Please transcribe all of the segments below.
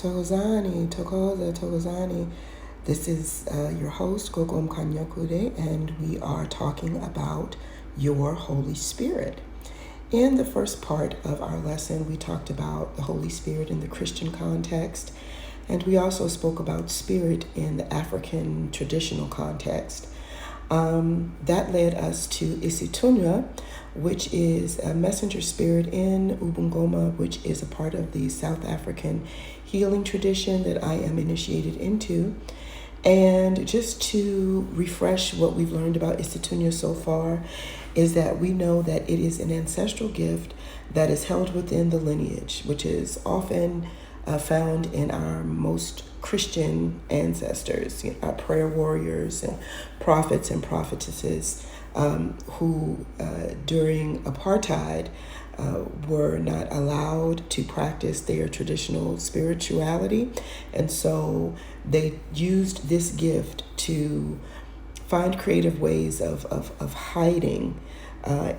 Tokozani, Tokoza, Tokozani. This is your host, Gogo Mkanyakude, and we are talking about your Holy Spirit. In the first part of our lesson, we talked about the Holy Spirit in the Christian context, and we also spoke about spirit in the African traditional context. That led us to Isitunya, which is a messenger spirit in Ubungoma, which is a part of the South African healing tradition that I am initiated into. And just to refresh what we've learned about Isitunya so far is that we know that it is an ancestral gift that is held within the lineage, which is often found in our most Christian ancestors, our prayer warriors and prophets and prophetesses who during apartheid were not allowed to practice their traditional spirituality. And so they used this gift to find creative ways of hiding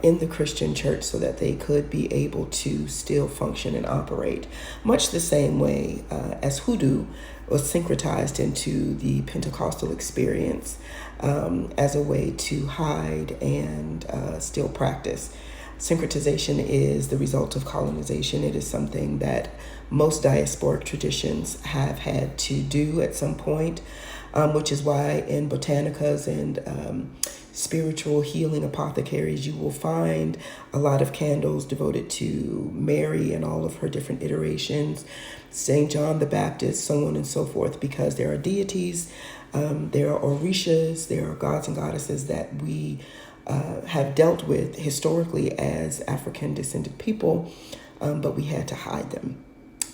in the Christian church so that they could be able to still function and operate, much the same way as hoodoo was syncretized into the Pentecostal experience as a way to hide and still practice. Syncretization is the result of colonization. It is something that most diasporic traditions have had to do at some point, which is why in botanicas and spiritual healing apothecaries, you will find a lot of candles devoted to Mary and all of her different iterations, St. John the Baptist, so on and so forth, because there are deities, there are orishas, there are gods and goddesses that we have dealt with historically as African descended people, but we had to hide them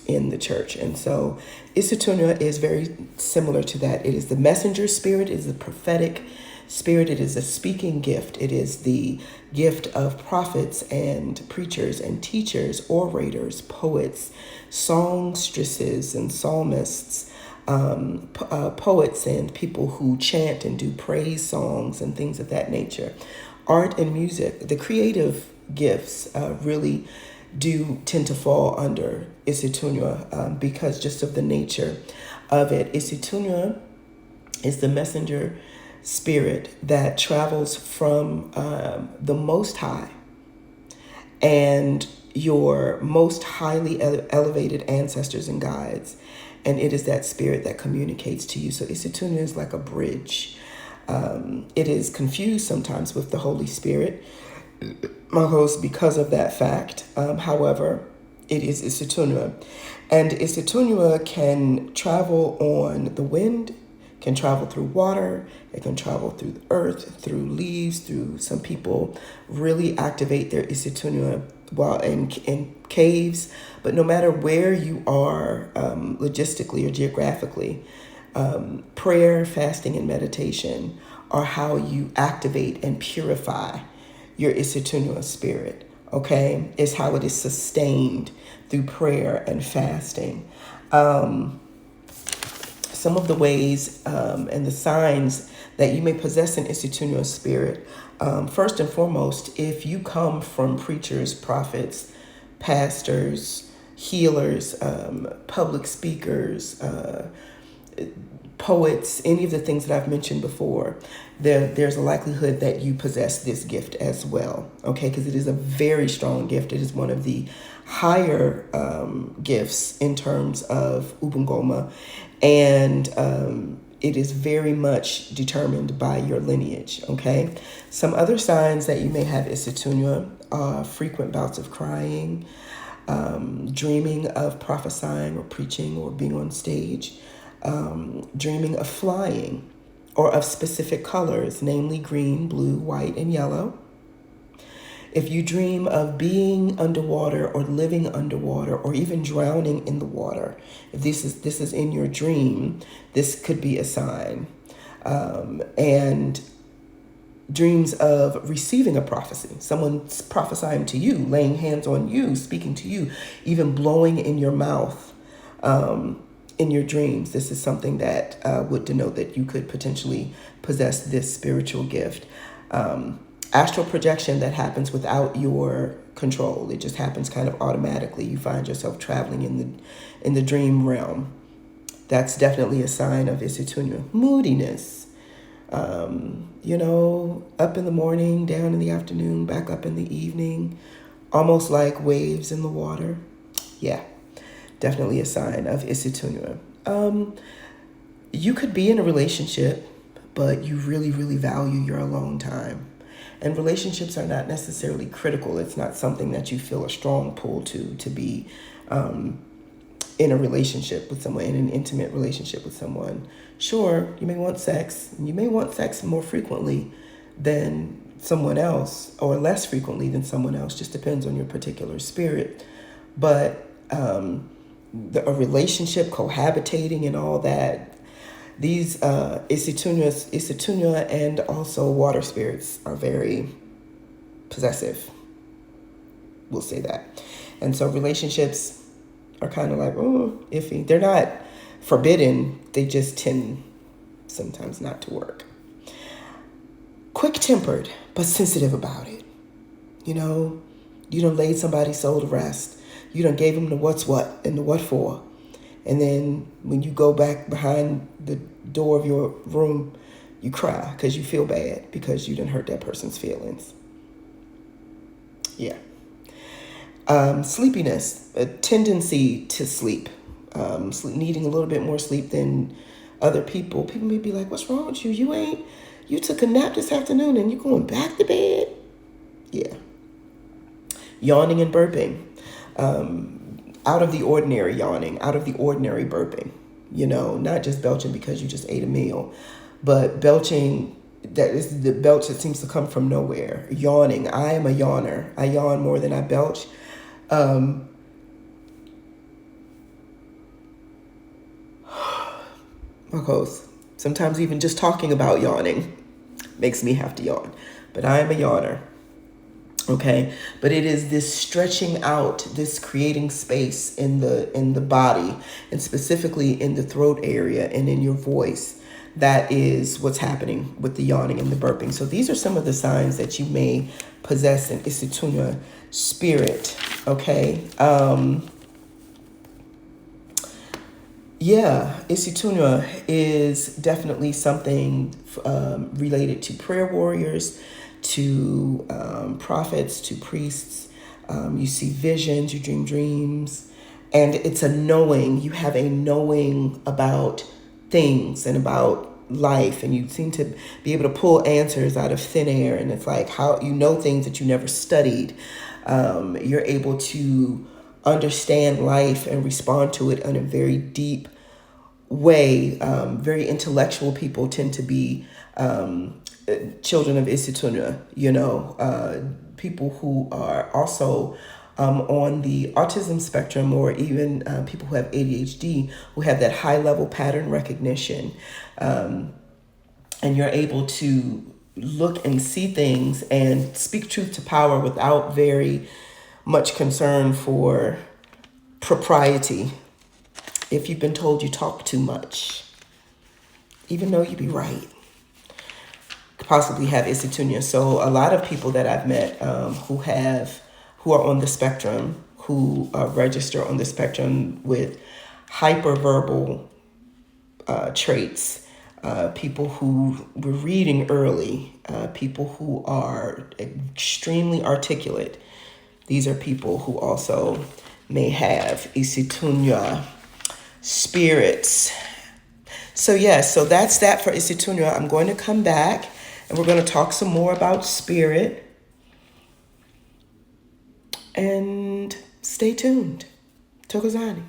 in the church. And so Isitunya is very similar to that. It is the messenger spirit, it is the prophetic spirit, it is a speaking gift, it is the gift of prophets and preachers and teachers, orators, poets, songstresses and psalmists, poets and people who chant and do praise songs and things of that nature. Art and music, the creative gifts really do tend to fall under Isitunya because just of the nature of it. Isitunya is the messenger spirit that travels from the Most High and your most highly elevated ancestors and guides. And it is that spirit that communicates to you. So Isitunya is like a bridge. It is confused sometimes with the Holy Spirit, my host, because of that fact. However, it is Isitunya. And Isitunya can travel on the wind, can travel through water, it can travel through the earth, through leaves, through some people really activate their Isitunya while in caves. But no matter where you are logistically or geographically, prayer, fasting, and meditation are how you activate and purify your Isitunya spirit, okay? It's how it is sustained through prayer and fasting. Some of the ways and the signs that you may possess an Isitunya spirit. First and foremost, if you come from preachers, prophets, pastors, healers, public speakers, poets, any of the things that I've mentioned before, there's a likelihood that you possess this gift as well, okay? Because it is a very strong gift. It is one of the higher gifts in terms of Ubungoma, and it is very much determined by your lineage, okay? Some other signs that you may have Isitunya are frequent bouts of crying, dreaming of prophesying or preaching or being on stage, dreaming of flying or of specific colors, namely green, blue, white, and yellow. If you dream of being underwater or living underwater or even drowning in the water, if this is in your dream, this could be a sign. And dreams of receiving a prophecy, someone's prophesying to you, laying hands on you, speaking to you, even blowing in your mouth in your dreams. This is something that would denote that you could potentially possess this spiritual gift. Astral projection that happens without your control. It just happens kind of automatically. You find yourself traveling in the dream realm. That's definitely a sign of Isitunya. Moodiness. Up in the morning, down in the afternoon, back up in the evening, almost like waves in the water. Yeah, definitely a sign of Isitunya. You could be in a relationship, but you really, really value your alone time. And relationships are not necessarily critical. It's not something that you feel a strong pull to be in a relationship with someone, in an intimate relationship with someone. Sure, you may want sex. You may want sex more frequently than someone else, or less frequently than someone else. Just depends on your particular spirit. But a relationship, cohabitating and all that, these Isitunya and also water spirits are very possessive. We'll say that. And so relationships are kind of like, iffy. They're not forbidden. They just tend sometimes not to work. Quick-tempered, but sensitive about it. You done laid somebody's soul to rest. You done gave them the what's what and the what for. And then when you go back behind the door of your room, you cry because you feel bad because you done hurt that person's feelings. Yeah. Sleepiness, a tendency to sleep, needing a little bit more sleep than other people. People may be like, what's wrong with you? You took a nap this afternoon and you're going back to bed? Yeah. Yawning and burping. Out of the ordinary yawning, out of the ordinary burping, not just belching because you just ate a meal, but belching that is the belch that seems to come from nowhere. Yawning. I am a yawner. I yawn more than I belch. Because sometimes even just talking about yawning makes me have to yawn, but I am a yawner. Okay, but it is this stretching out, this creating space in the body, and specifically in the throat area and in your voice. That is what's happening with the yawning and the burping. So these are some of the signs that you may possess an Isitunya spirit. Okay. Isitunya is definitely something related to prayer warriors, to prophets, to priests. You see visions, you dream dreams, and it's a knowing. You have a knowing about things and about life, and you seem to be able to pull answers out of thin air, and it's like how you know things that you never studied. You're able to understand life and respond to it in a very deep way. Very intellectual people tend to be children of Isitunya, people who are also on the autism spectrum, or even people who have ADHD, who have that high level pattern recognition. And you're able to look and see things and speak truth to power without very much concern for propriety. If you've been told you talk too much, even though you be right, possibly have Isitunya. So a lot of people that I've met who are on the spectrum, who register on the spectrum with hyperverbal traits, people who were reading early, people who are extremely articulate. These are people who also may have Isitunya spirits. So so that's that for Isitunya. I'm going to come back and we're going to talk some more about spirit. And stay tuned. Thokozani.